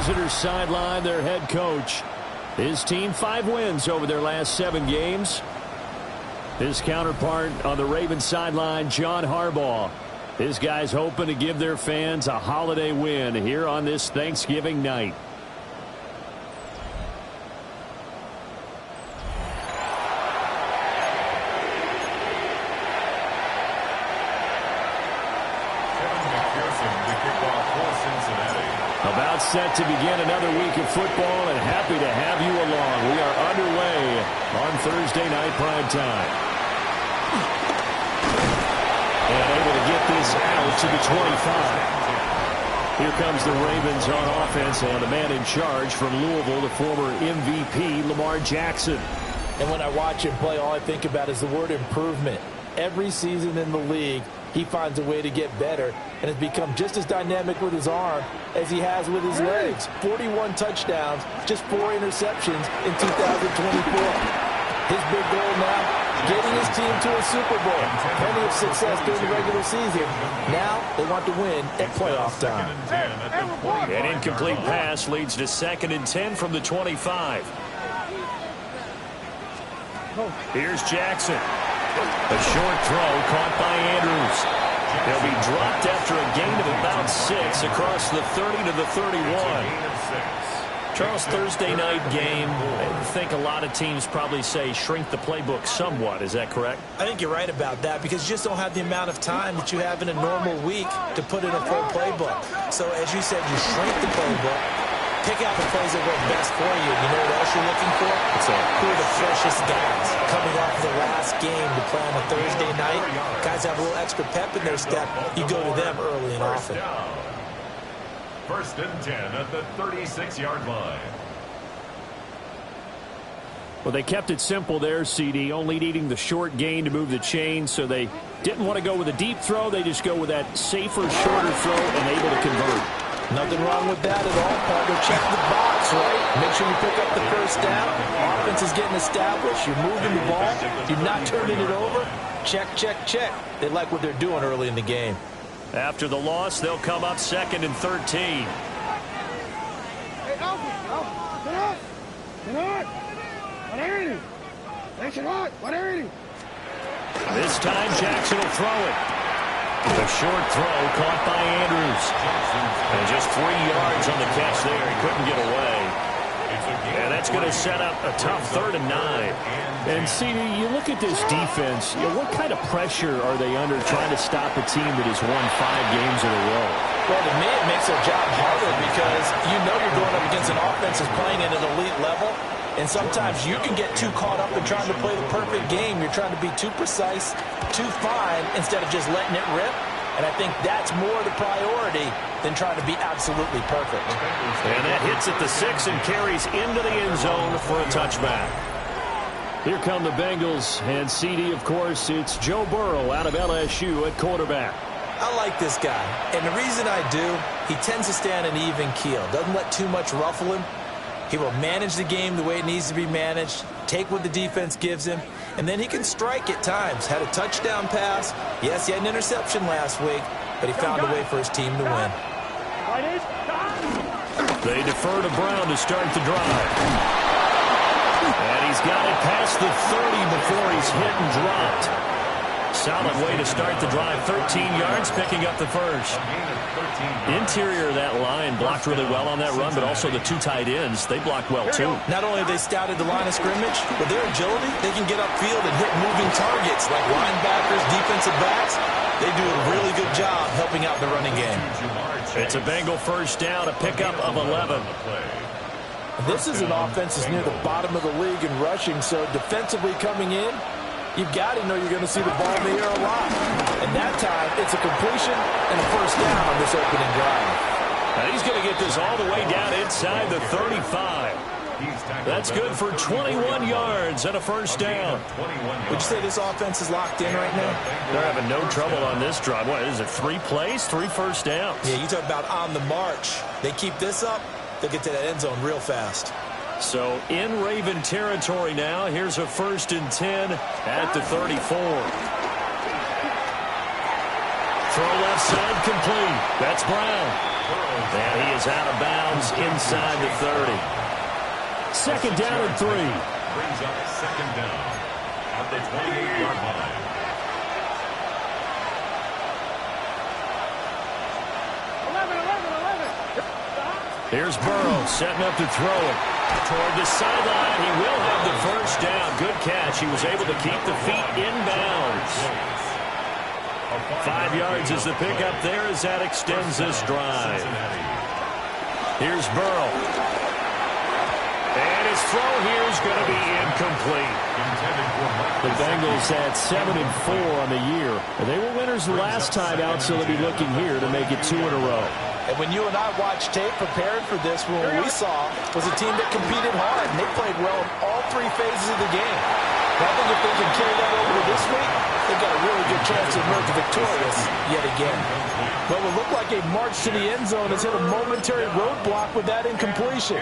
visitor sideline, their head coach. His team 5 wins over their last 7 games. His counterpart on the Ravens sideline, John Harbaugh. His guys hoping to give their fans a holiday win here on this Thanksgiving night. About set to begin another week of football, and happy to have you along. We are underway on Thursday night prime time. And able to get this out to the 25. Here comes the Ravens on offense, and the man in charge from Louisville, the former MVP, Lamar Jackson. And when I watch him play, all I think about is the word improvement. Every season in the league, he finds a way to get better and has become just as dynamic with his arm as he has with his legs. 41 touchdowns, just 4 interceptions in 2024. His big goal now, getting his team to a Super Bowl. Plenty of success during the regular season. Now they want to win at playoff time. An incomplete pass leads to 2nd and 10 from the 25. Here's Jackson. A short throw caught by Andrews. They'll be dropped after a gain of about 6 across the 30 to the 31. Charles, Thursday night game, I think a lot of teams probably say shrink the playbook somewhat. Is that correct? I think you're right about that because you just don't have the amount of time that you have in a normal week to put in a full playbook. So as you said, you shrink the playbook. Pick out the plays that work best for you. You know what else you're looking for? Who are the freshest guys coming off the last game to play on a Thursday night? Guys have a little extra pep in their step. You go to them early and often. 1st and 10 at the 36-yard line. Well, they kept it simple there, CD, only needing the short gain to move the chains, so they didn't want to go with a deep throw. They just go with that safer, shorter throw and able to convert. Nothing wrong with that at all, partner. Check the box, right? Make sure you pick up the first down. Offense is getting established. You're moving the ball. You're not turning it over. Check, check, check. They like what they're doing early in the game. After the loss, they'll come up 2nd and 13. This time, Jackson will throw it. A short throw caught by Andrews. And just 3 yards on the catch there. He couldn't get away. And that's going to set up a tough 3rd and 9. And, CD, you look at this defense, what kind of pressure are they under trying to stop a team that has won 5 games in a row? Well, to me, it makes their job harder because you know you're going up against an offense that's playing at an elite level. And sometimes you can get too caught up in trying to play the perfect game. You're trying to be too precise, too fine, instead of just letting it rip. And I think that's more the priority than trying to be absolutely perfect. And that hits at the 6 and carries into the end zone for a touchback. Here come the Bengals, and CD, of course, it's Joe Burrow out of LSU at quarterback. I like this guy, and the reason I do, he tends to stay on an even keel. Doesn't let too much ruffle him. He will manage the game the way it needs to be managed, take what the defense gives him, and then he can strike at times. Had a touchdown pass. Yes, he had an interception last week, but he found a way for his team to win. They defer to Brown to start the drive. And he's got it past the 30 before he's hit and dropped. Solid way to start the drive. 13 yards, picking up the first. Interior of that line blocked really well on that run, but also the 2 tight ends, they blocked well too. Not only have they scouted the line of scrimmage, but their agility, they can get upfield and hit moving targets like linebackers, defensive backs. They do a really good job helping out the running game. It's a Bengal first down, a pickup of 11. This is an offense that's near the bottom of the league in rushing, so defensively coming in, you've got to know you're going to see the ball in the air a lot. And that time, it's a completion and a first down on this opening drive. Now he's going to get this all the way down inside the 35. That's good for 21 yards and a first down. Would you say this offense is locked in right now? They're having no trouble on this drive. What is it, 3 plays, 3 first downs? Yeah, you talk about on the march. They keep this up, they'll get to that end zone real fast. So in Raven territory now. Here's a 1st and 10 at the 34. throw left side complete. That's Brown. And he is out of bounds inside the 30. Second down and 3. Brings up second down at the 28-yard line. Here's Burrow setting up to throw it. Toward the sideline, he will have the first down. Good catch. He was able to keep the feet in bounds. 5 yards is the pickup there as that extends this drive. Here's Burrow. And his throw here is going to be incomplete. The Bengals had 7-4 on the year. They were winners the last time out, so they'll be looking here to make it 2 in a row. And when you and I watched tape preparing for this, what we saw was a team that competed hard, and they played well in all 3 phases of the game. I think if they can carry that over to this week, they've got a really good chance to emerge victorious yet again. But what looked like a march to the end zone has hit a momentary roadblock with that incompletion.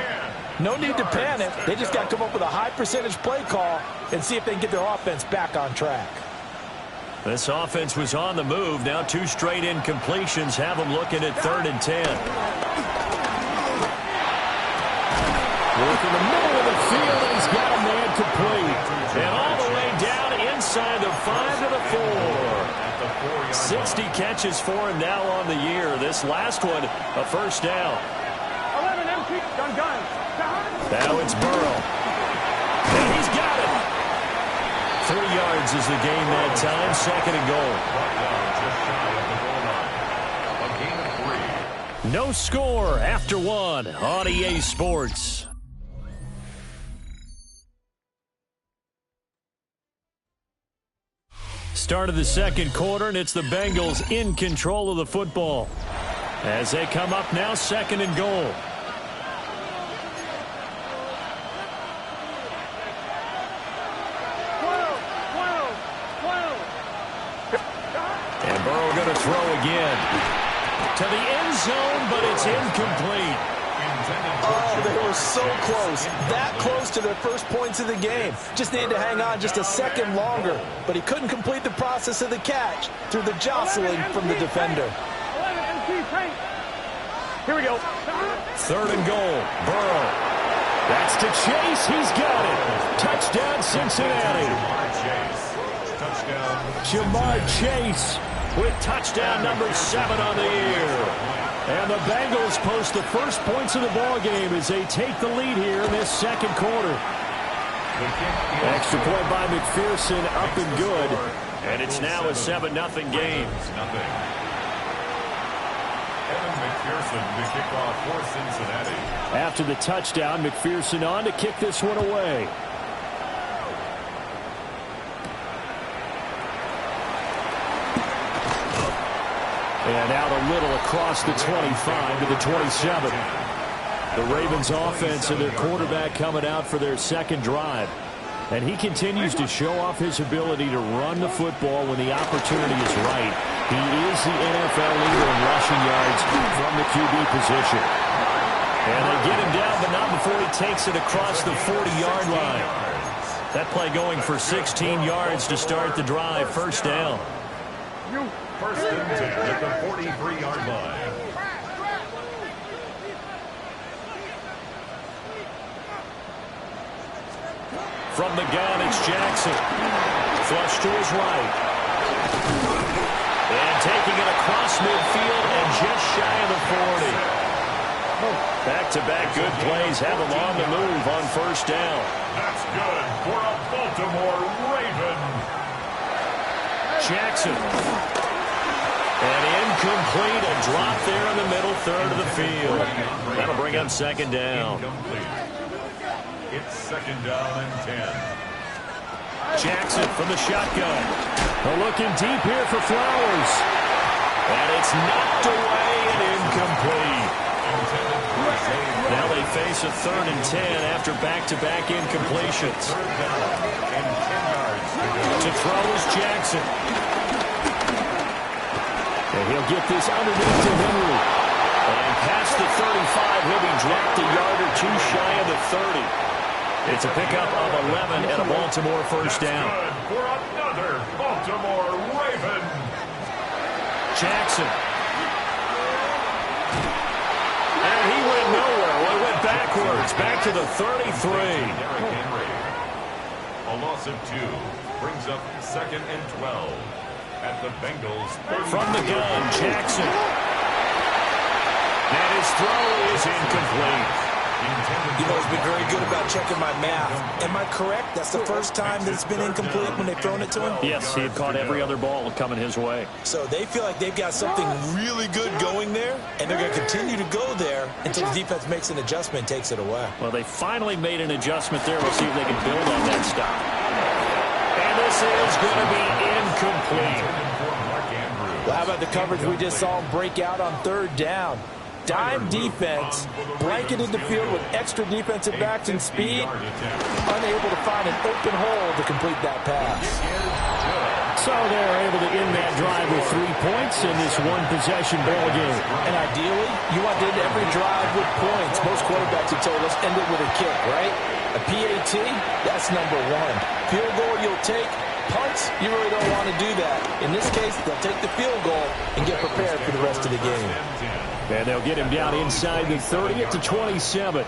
No need to panic. They just got to come up with a high percentage play call and see if they can get their offense back on track. This offense was on the move. Now 2 straight incompletions have them looking at 3rd and 10. Work in the middle of the field, and he's got a man complete. And all the way down inside the 5 to the 4. 60 catches for him now on the year. This last one, a first down. Now it's Burrow. And he's got it. 3 yards is the gain that time. 2nd and goal. No score after 1 on EA Sports. Start of the second quarter, and it's the Bengals in control of the football. As they come up now, 2nd and goal. And Burrow going to throw again. To the end zone, but it's incomplete. Oh, they were so close. That close to their first points of the game. Just needed to hang on just a second longer. But he couldn't complete the process of the catch through the jostling from the defender. Here we go. 3rd and goal. Burrow. That's to Chase. He's got it. Touchdown, Cincinnati. Jamar Chase with touchdown number 7 on the year. And the Bengals post the first points of the ball game as they take the lead here in this second quarter. Extra point by McPherson, up and good. And it's now a 7-0 game. McPherson to kick off for Cincinnati. After the touchdown, McPherson on to kick this one away. And out a little across the 25 to the 27. The Ravens offense and their quarterback coming out for their second drive. And he continues to show off his ability to run the football when the opportunity is right. He is the NFL leader in rushing yards from the QB position. And they get him down, but not before he takes it across the 40-yard line. That play going for 16 yards to start the drive. First down. 1st and 10 at the 43-yard line. From the gun, it's Jackson. Flush to his right. And taking it across midfield and just shy of the 40. Back-to-back good plays have him on the move on first down. That's good for a Baltimore Raven. Jackson. And incomplete, a drop there in the middle third of the field. That'll bring up 2nd down. It's 2nd down and 10. Jackson from the shotgun. Looking deep here for Flowers. And it's knocked away and incomplete. Now they face a 3rd and 10 after back-to-back incompletions. To throw is Jackson. And he'll get this underneath to Henry. And past the 35, he'll be dropped a yard or 2 shy of the 30. It's a pickup of 11 and a Baltimore first down. Good for another Baltimore Raven. Jackson. And he went nowhere. Well, he went backwards. Back to the 33. A loss of 2 brings up 2nd and 12 at the Bengals. From the gun, Jackson. And his throw is incomplete. You know, he's been very good about checking my math. Am I correct? That's the first time that it's been incomplete when they've thrown it to him? Yes, he had caught every other ball coming his way. So they feel like they've got something really good going there, and they're going to continue to go there until the defense makes an adjustment and takes it away. Well, they finally made an adjustment there. We'll see if they can build on that stop. And this is going to be incomplete. Well, how about the coverage we just saw him break out on 3rd down? Dime defense, blanketed the field with extra defensive backs and speed, unable to find an open hole to complete that pass. So they're able to end that drive with 3 points in this one-possession ball game. And ideally, you want to end every drive with points. Most quarterbacks would say, let's end it with a kick, right? A PAT, that's number 1. Field goal you'll take. Punts, you really don't want to do that. In this case, they'll take the field goal and get prepared for the rest of the game. And they'll get him down inside the 30 at the 27.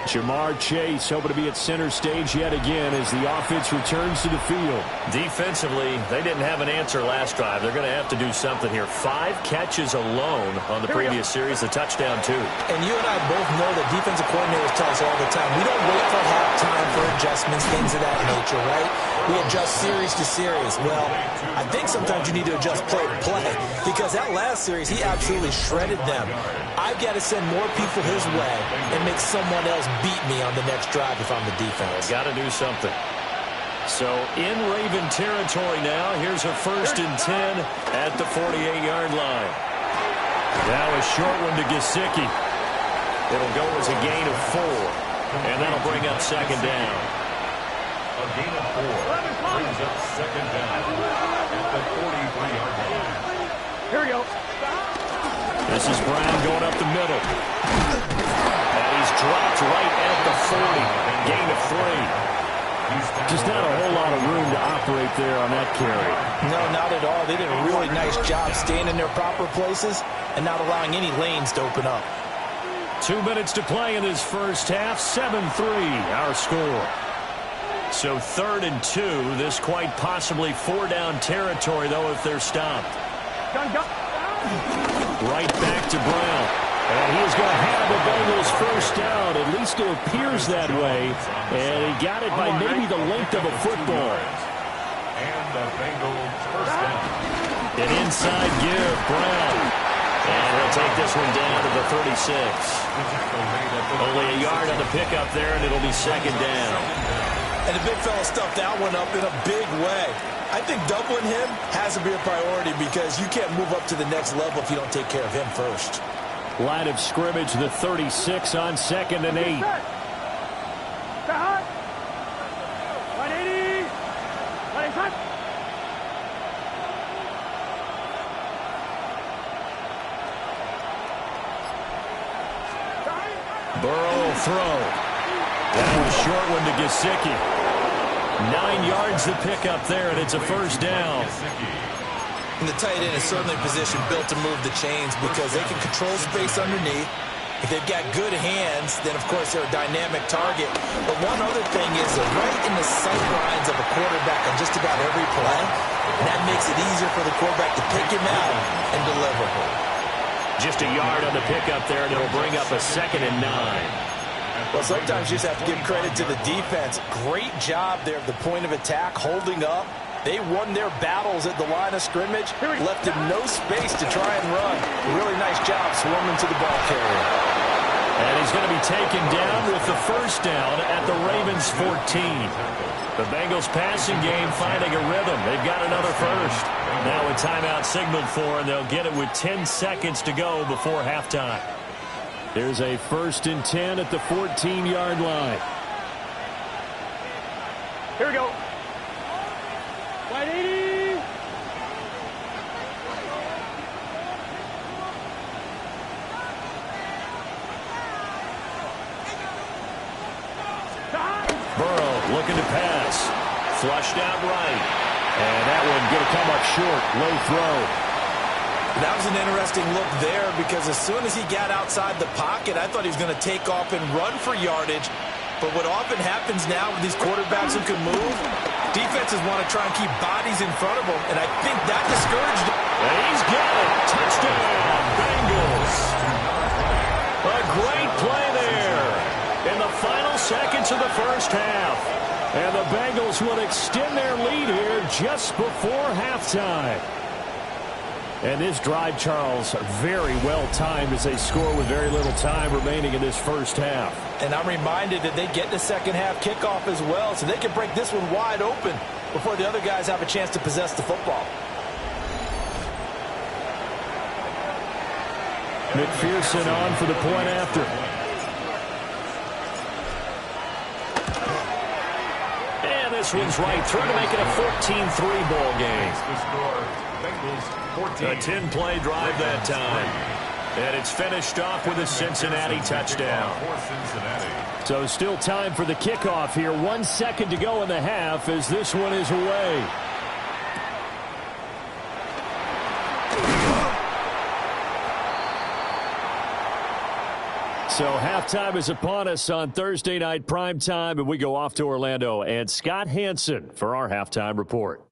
Jamar Chase hoping to be at center stage yet again as the offense returns to the field. Defensively, they didn't have an answer last drive. They're going to have to do something here. 5 catches alone on the previous series, a touchdown too. And you and I both know that defensive coordinators tell us all the time, we don't wait for halftime for adjustments, things of that nature, right? We adjust series to series. Well, I think sometimes you need to adjust play to play because that last series, he absolutely shredded them. I've got to send more people his way and make someone else beat me on the next drive if I'm the defense. Got to do something. So in Raven territory now, here's a 1st and 10 at the 48-yard line. Now a short one to Gesicki. It'll go as a gain of 4, and that'll bring up 2nd down. A gain of 4 brings up 2nd down at the 43-yard line. Here we go. This is Brown going up the middle. And he's dropped right at the 40. Gain of 3. Just not a whole lot of room to operate there on that carry. No, not at all. They did a really nice job staying in their proper places and not allowing any lanes to open up. 2 minutes to play in this first half. 7-3 our score. So 3rd and 2. This quite possibly 4-down territory, though, if they're stopped. Right back to Brown. And he is going to have the Bengals first down. At least it appears that way. And he got it by maybe the length of a football. And the Bengals first down. An inside give, Brown. And he'll take this one down to the 36. Only a yard on the pickup there, and it'll be 2nd down. And the big fella stuffed that one up in a big way. I think doubling him has to be a priority because you can't move up to the next level if you don't take care of him first. Line of scrimmage, the 36 on 2nd and 8. 180. 185. Burrow will throw. That was a short one to Gesicki. 9 yards to pick up there, and it's a first down. And the tight end is certainly a position built to move the chains because they can control space underneath. If they've got good hands, then, of course, they're a dynamic target. But one other thing is they're right in the sight lines of a quarterback on just about every play. And that makes it easier for the quarterback to pick him out and deliver. Just a yard on the pickup there, and it'll bring up a 2nd and 9. Well, sometimes you just have to give credit to the defense. Great job there at the point of attack, holding up. They won their battles at the line of scrimmage, left him no space to try and run. Really nice job swarming to the ball carrier. And he's going to be taken down with the first down at the Ravens 14. The Bengals passing game finding a rhythm. They've got another first. Now a timeout signaled for, and they'll get it with 10 seconds to go before halftime. There's a 1st and 10 at the 14-yard line. Here we go. 180. Burrow looking to pass. Flushed out right. And that one going to come up short. Low throw. That was an interesting look there because as soon as he got outside the pocket, I thought he was going to take off and run for yardage. But what often happens now with these quarterbacks who can move, defenses want to try and keep bodies in front of them, and I think that discouraged him. And he's got it. Touchdown, Bengals. A great play there in the final seconds of the first half. And the Bengals will extend their lead here just before halftime. And this drive, Charles, very well timed as they score with very little time remaining in this first half. And I'm reminded that they get the second half kickoff as well, so they can break this one wide open before the other guys have a chance to possess the football. McPherson on for the point after. And this one's right through to make it a 14-3 ball game. The score, Bengals 14. A 10-play drive that time. And it's finished off with a Cincinnati touchdown. So still time for the kickoff here. 1 second to go in the half as this one is away. So halftime is upon us on Thursday night primetime, and we go off to Orlando. And Scott Hansen for our halftime report.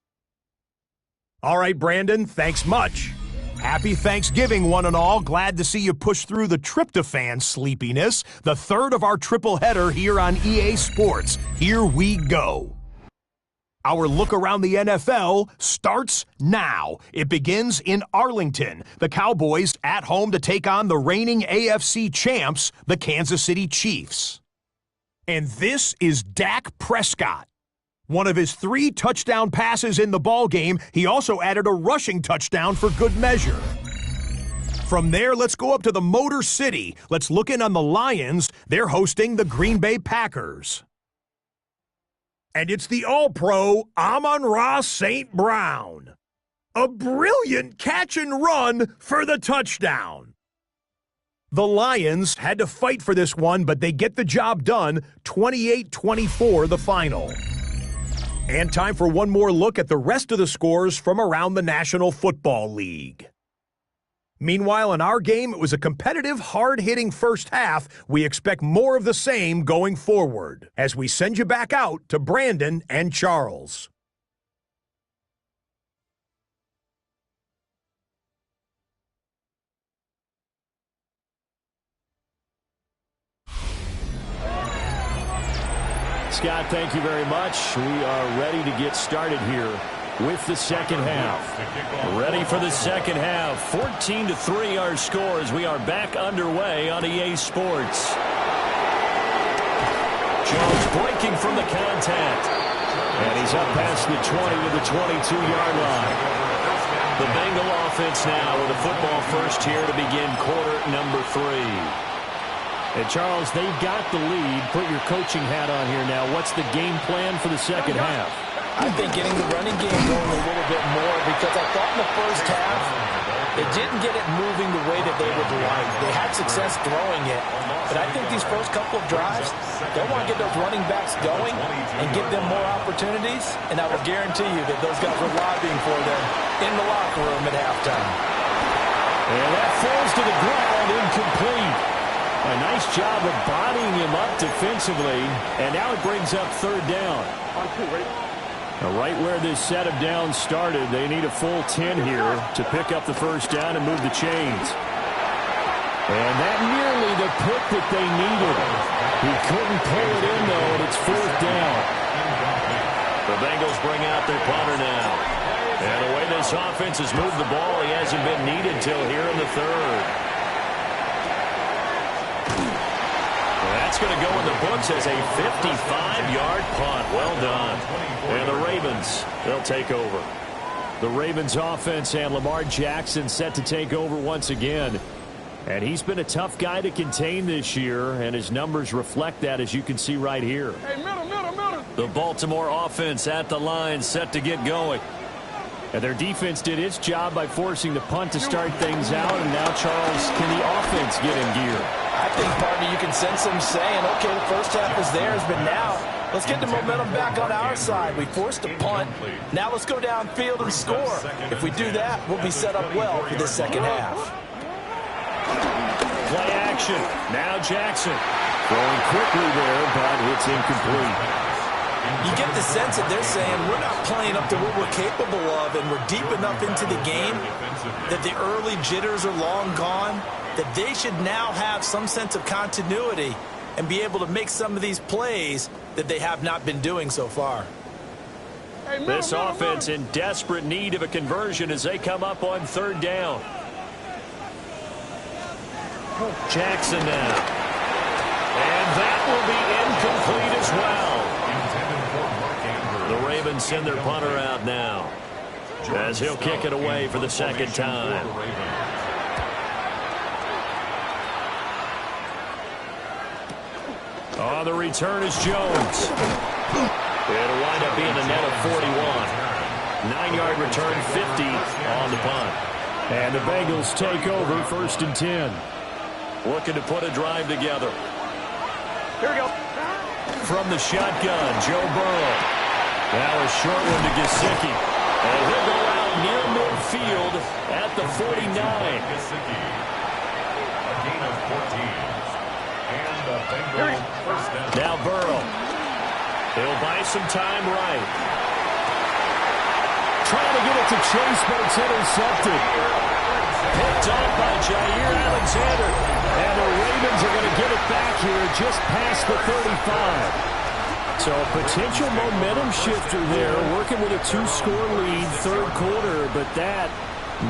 All right, Brandon, thanks much. Happy Thanksgiving, one and all. Glad to see you push through the tryptophan sleepiness. The third of our triple header here on EA Sports. Here we go. Our look around the NFL starts now. It begins in Arlington. The Cowboys at home to take on the reigning AFC champs, the Kansas City Chiefs. And this is Dak Prescott. One of his 3 touchdown passes in the ballgame, he also added a rushing touchdown for good measure. From there, let's go up to the Motor City. Let's look in on the Lions. They're hosting the Green Bay Packers. And it's the All-Pro Amon-Ra St. Brown. A brilliant catch and run for the touchdown. The Lions had to fight for this one, but they get the job done, 28-24 the final. And time for one more look at the rest of the scores from around the National Football League. Meanwhile, in our game, it was a competitive, hard-hitting first half. We expect more of the same going forward as we send you back out to Brandon and Charles. Scott, thank you very much. We are ready to get started here with the second half. Ready for the second half. 14-3 our score as we are back underway on EA Sports. Jones breaking from the contact. And he's up past the 20 to the 22-yard line. The Bengal offense now with a football first here to begin quarter number 3. And, Charles, they've got the lead. Put your coaching hat on here now. What's the game plan for the second half? I think getting the running game going a little bit more because I thought in the first half they didn't get it moving the way that they would like. They had success throwing it, but I think these first couple of drives, they want to get those running backs going and give them more opportunities, and I will guarantee you that those guys were lobbying for them in the locker room at halftime. And that falls to the ground, incomplete. A nice job of bodying him up defensively, and now it brings up third down. Right where this set of downs started, they need a full 10 here to pick up the first down and move the chains. And that nearly the pick that they needed. He couldn't pull it in, though, and it's fourth down. The Bengals bring out their punter now. And the way this offense has moved the ball, he hasn't been needed till here in the third. That's going to go in the books as a 55-yard punt. Well done. And the Ravens, they'll take over. The Ravens offense and Lamar Jackson set to take over once again. And he's been a tough guy to contain this year, and his numbers reflect that, as you can see right here. Hey, middle. The Baltimore offense at the line, set to get going. And their defense did its job by forcing the punt to start things out, and now, Charles, can the offense get in gear? I think, partner, you can sense them saying, okay, the first half is theirs, but now let's get the momentum back on our side. We forced a punt. Now let's go downfield and score. If we do that, we'll be set up well for this second half. Play action. Now Jackson. Throwing quickly there, but it's incomplete. You get the sense that they're saying we're not playing up to what we're capable of, and we're deep enough into the game that the early jitters are long gone, that they should now have some sense of continuity and be able to make some of these plays that they have not been doing so far. This offense in desperate need of a conversion as they come up on third down. Jackson now. And that will be incomplete as well. The Ravens send their punter out now as he'll kick it away for the second time. On the return is Jones. It'll wind up being a net of 41. 9-yard return, 50 on the punt. And the Bengals take over 1st and 10. Looking to put a drive together. Here we go. From the shotgun, Joe Burrow. Now a short one to Gesicki. And he'll go out near midfield at the 49. A gain of 14. And the Bengals first down. Now Burrow. He'll buy some time right. Trying to get it to Chase, but it's intercepted. Picked off by Jair Alexander. And the Ravens are going to get it back here just past the 35. So a potential momentum shifter there, working with a 2-score lead, third quarter, but that,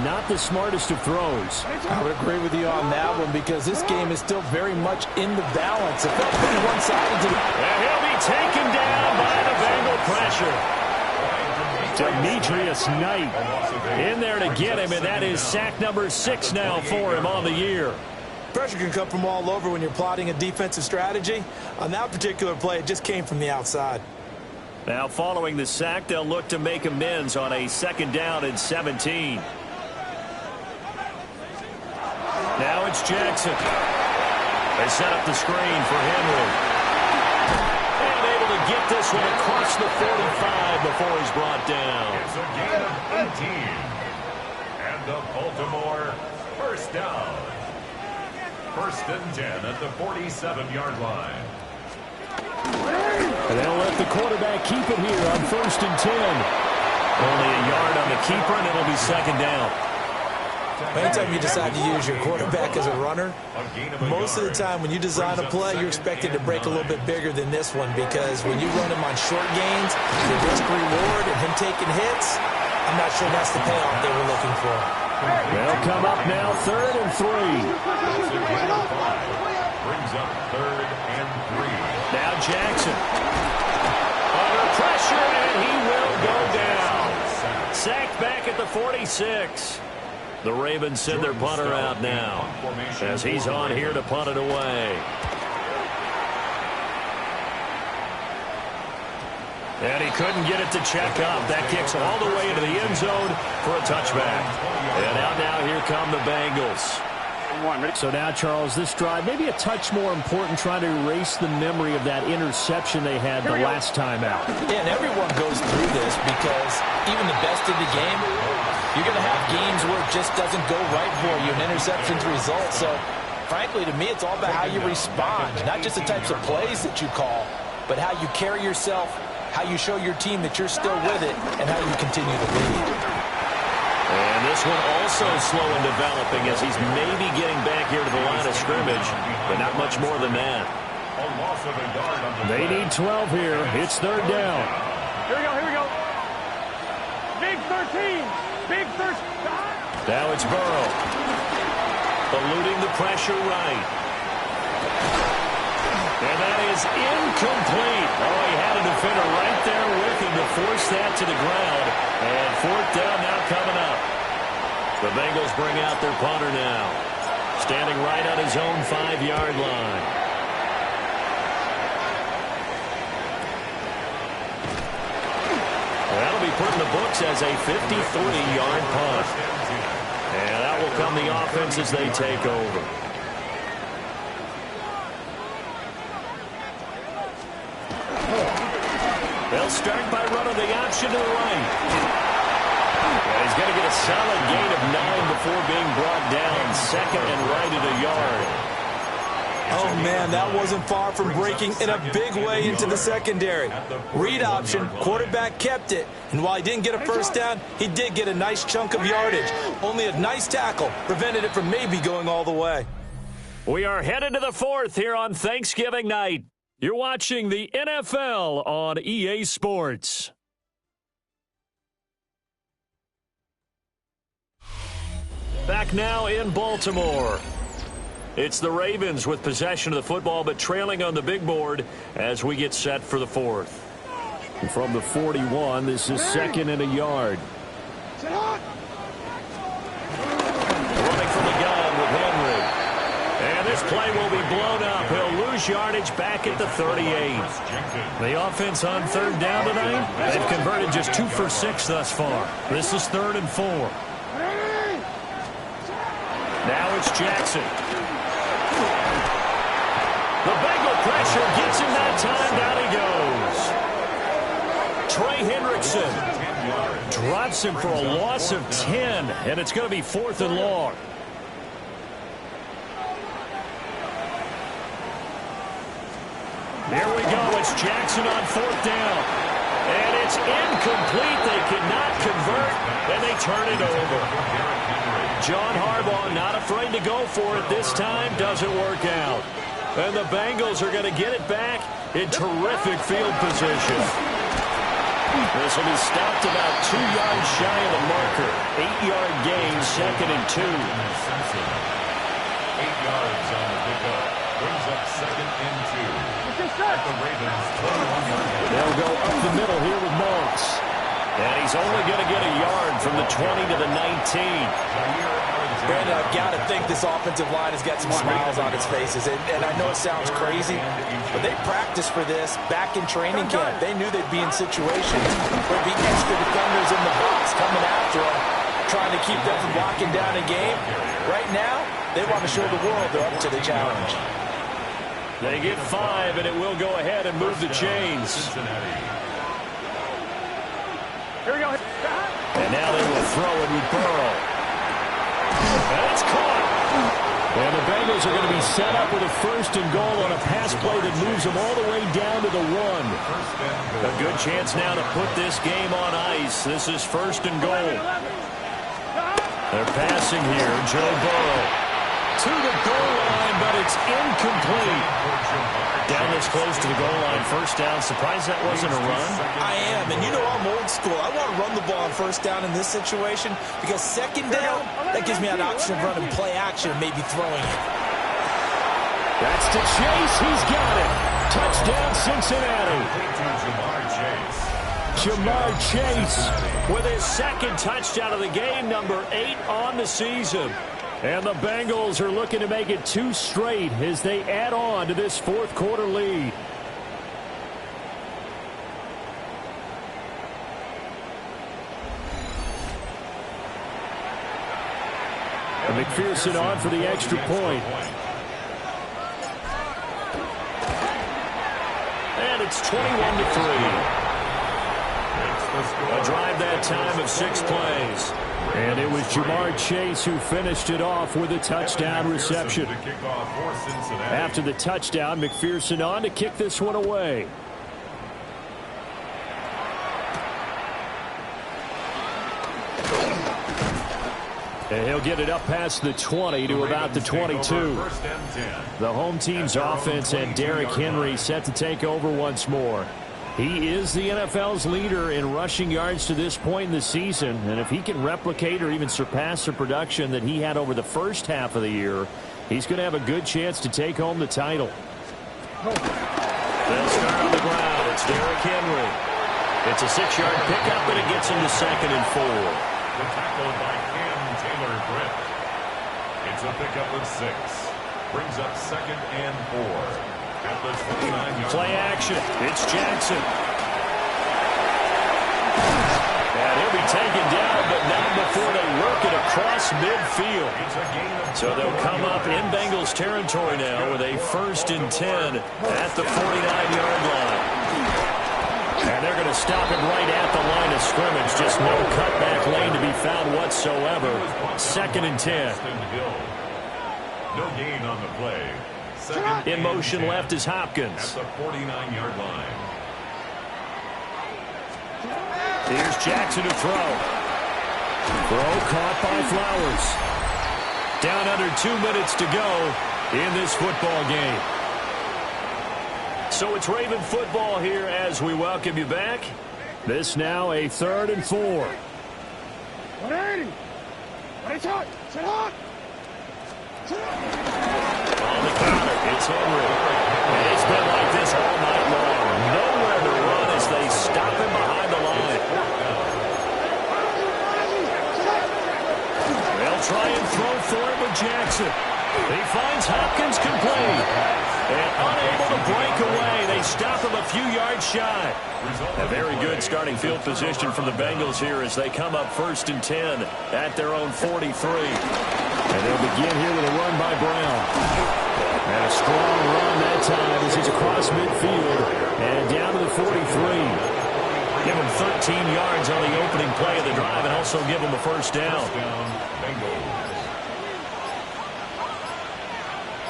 not the smartest of throws. I would agree with you on that one because this game is still very much in the balance. It felt pretty one-sided to the... And he'll be taken down by the Bengal pressure. Demetrius Knight in there to get him, and that is sack number 6 now for him on the year. Pressure can come from all over when you're plotting a defensive strategy. On that particular play, it just came from the outside. Now following the sack, they'll look to make amends on a 2nd down and 17. Now it's Jackson. They set up the screen for Henry. And able to get this one across the 45 before he's brought down. It's a gain of 18. And the Baltimore first down. 1st and 10 at the 47-yard line. And they'll let the quarterback keep it here on 1st and 10. Only a yard on the keeper, and it'll be 2nd down. Anytime you decide to use your quarterback as a runner, most of the time when you design a play, you're expected to break a little bit bigger than this one because when you run him on short gains, the risk-reward and him taking hits, I'm not sure that's the payoff they were looking for. They'll come up now 3rd and 3. Brings up 3rd and 3. Now Jackson. Under pressure, and he will go down. Sacked back at the 46. The Ravens send their punter out now as he's on here to punt it away. And he couldn't get it to check up. That kicks all the way into the end zone for a touchback. And out now, here come the Bengals. So now, Charles, this drive maybe a touch more important, trying to erase the memory of that interception they had the last time out. Yeah, and everyone goes through this because even the best in the game, you're going to have games where it just doesn't go right for you, and interceptions result. So, frankly, to me, it's all about how you respond, not just the types of plays that you call, but how you carry yourself, how you show your team that you're still with it, and how you continue to lead. And this one also slow in developing as he's maybe getting back here to the line of scrimmage, but not much more than that. A loss of a yard on the They need 12 here. It's 3rd down. Here we go, here we go. Big 13. Big 13. Now it's Burrow. Eluding the pressure right. And that is incomplete. Oh, he had a defender right there with him to force that to the ground. And 4th down now coming up. The Bengals bring out their punter now. Standing right on his own 5-yard line. That'll be put in the books as a 53-yard punt. And that will come the offense as they take over. They'll start by running the option to the right. And he's going to get a solid gain of 9 before being brought down. Second and right at a yard. Oh, man, that wasn't far from breaking in a big way into the secondary. Read option, quarterback kept it. And while he didn't get a first down, he did get a nice chunk of yardage. Only a nice tackle prevented it from maybe going all the way. We are headed to the fourth here on Thanksgiving night. You're watching the NFL on EA Sports. Back now in Baltimore. It's the Ravens with possession of the football, but trailing on the big board as we get set for the fourth. And from the 41, this is second and a yard. Running from the gun with Henry. And this play will be blown up. He'll lose yardage back at the 38. The offense on third down tonight, they've converted just 2 for 6 thus far. This is 3rd and 4. Now it's Jackson. The Bengal pressure gets him that time. Down he goes. Trey Hendrickson drops him for a loss of 10, and it's going to be 4th and long. There we go. It's Jackson on 4th down. And it's incomplete. They cannot convert, and they turn it over. John Harbaugh not afraid to go for it this time. Doesn't work out. And the Bengals are going to get it back in terrific field position. This will be stopped about 2 yards shy of the marker. 8-yard gain, 2nd and 2. 8 yards on the pickup. Brings up 2nd and 2. At the Ravens, 21-yard gain. They'll go up the middle here with Moss. And he's only going to get a yard from the 20 to the 19. Brandon, I've got to think this offensive line has got some smiles on its faces. And I know it sounds crazy, but they practiced for this back in training camp. They knew they'd be in situations where there'd be extra defenders in the box coming after them, trying to keep them from locking down a game. Right now, they want to show the world they're up to the challenge. They get 5, and it will go ahead and move the chains. Here we go. And now they will throw it with Burrow. And it's caught. And the Bengals are going to be set up with a 1st and goal on a pass play that moves them all the way down to the 1. A good chance now to put this game on ice. This is 1st and goal. They're passing here. Joe Burrow to the goal line, but it's incomplete. Down this close to the goal line, 1st down. Surprised that wasn't a run? I am, and you know I'm old school. I want to run the ball on 1st down in this situation because 2nd down, that gives me an option of running play action and maybe throwing it. That's to Chase. He's got it. Touchdown, Cincinnati. Jamar Chase with his 2nd touchdown of the game, number 8 on the season. And the Bengals are looking to make it 2 straight as they add on to this 4th quarter lead. And McPherson on for the extra point. And it's 21-3. A drive that time of 6 plays. And it was Jamar Chase who finished it off with a touchdown reception. After the touchdown, McPherson on to kick this one away. And he'll get it up past the 20 to about the 22. The home team's offense and Derrick Henry set to take over once more. He is the NFL's leader in rushing yards to this point in the season. And if he can replicate or even surpass the production that he had over the first half of the year, he's going to have a good chance to take home the title. They'll start on the ground. It's Derrick Henry. It's a 6-yard pickup, and it gets him to 2nd and 4. The tackle by Taylor-Britt. It's a pickup of 6. Brings up 2nd and 4. At the 29-yard Play action. It's Jackson. And he'll be taken down, but not before they work it across midfield. So they'll come up in Bengals territory now with a 1st and 10 at the 49-yard line. And they're going to stop him right at the line of scrimmage. Just no cutback lane to be found whatsoever. 2nd and 10. No gain on the play. In motion left is Hopkins. At the 49-yard line. Here's Jackson to throw. Throw caught by Flowers. Down under 2 minutes to go in this football game. So it's Raven football here as we welcome you back. This now a 3rd and 4. 180. Sit hot. On the counter, it's Henry. And it's been like this all night long. Nowhere to run as they stop him behind the line. They'll try and throw for it with Jackson. He finds Hopkins complete. And unable to break away, they stop him a few yards shy. A very good starting field position from the Bengals here as they come up 1st and 10 at their own 43. And they'll begin here with a run by Brown. And a strong run that time as he's across midfield and down to the 43. Give him 13 yards on the opening play of the drive and also give him a 1st down.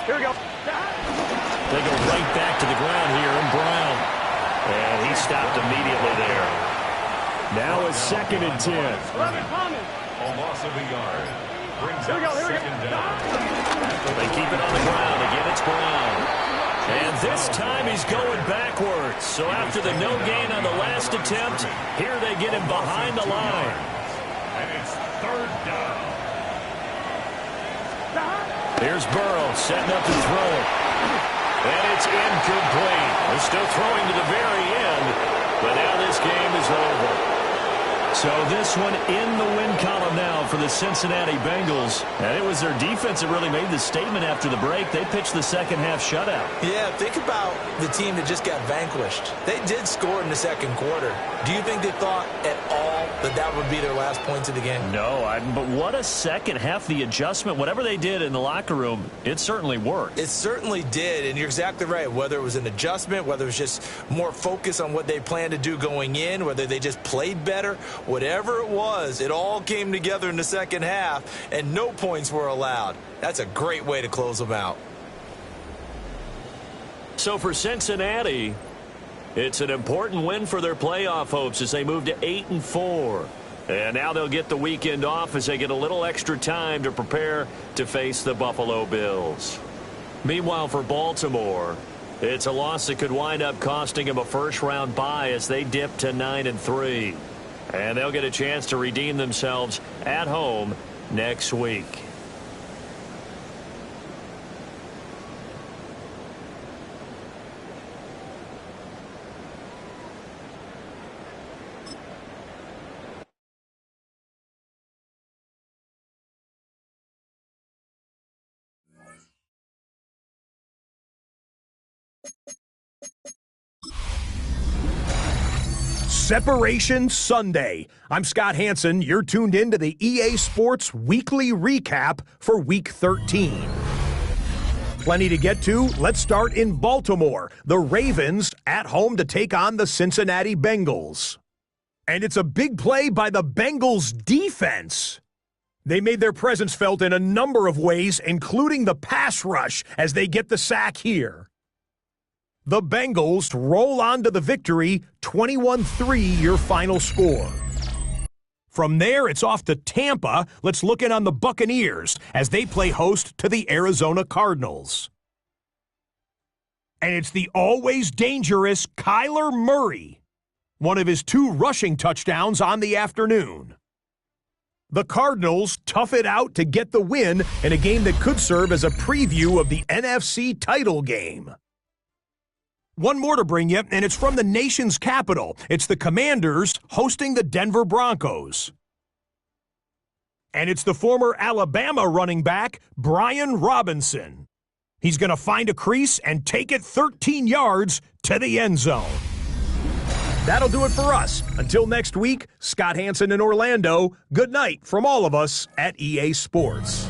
Here we go. They go right back to the ground here in Brown. And he stopped immediately there. Now it's 2nd and 10. A loss of a yard. Brings up 2nd down. They keep it on the ground. Again, it's Brown. And this time he's going backwards. So after the no gain on the last attempt, here they get him behind the line. And it's 3rd down. Here's Burrow setting up to throw. And it's incomplete. They're still throwing to the very end. But now this game is over. So this one in the win column now for the Cincinnati Bengals. And it was their defense that really made the statement after the break. They pitched the second half shutout. Yeah, think about the team that just got vanquished. They did score in the 2nd quarter. Do you think they thought at all that that would be their last points of the game? No, but what a second half. The adjustment, whatever they did in the locker room, it certainly worked. It certainly did, and you're exactly right. Whether it was an adjustment, whether it was just more focus on what they planned to do going in, whether they just played better, whatever it was, it all came together in the 2nd half, and no points were allowed. That's a great way to close them out. So for Cincinnati, it's an important win for their playoff hopes as they move to 8 and 4. And now they'll get the weekend off as they get a little extra time to prepare to face the Buffalo Bills. Meanwhile, for Baltimore, it's a loss that could wind up costing them a 1st-round bye as they dip to 9 and 3. And they'll get a chance to redeem themselves at home next week. Separation Sunday. I'm Scott Hansen. You're tuned in to the EA Sports Weekly Recap for Week 13. Plenty to get to. Let's start in Baltimore. The Ravens at home to take on the Cincinnati Bengals. And it's a big play by the Bengals defense. They made their presence felt in a number of ways, including the pass rush as they get the sack here. The Bengals roll on to the victory, 21-3 your final score. From there, it's off to Tampa. Let's look in on the Buccaneers as they play host to the Arizona Cardinals. And it's the always dangerous Kyler Murray, one of his 2 rushing touchdowns on the afternoon. The Cardinals tough it out to get the win in a game that could serve as a preview of the NFC title game. One more to bring you, and it's from the nation's capital. It's the Commanders hosting the Denver Broncos. And it's the former Alabama running back, Brian Robinson. He's going to find a crease and take it 13 yards to the end zone. That'll do it for us. Until next week, Scott Hansen in Orlando, good night from all of us at EA Sports.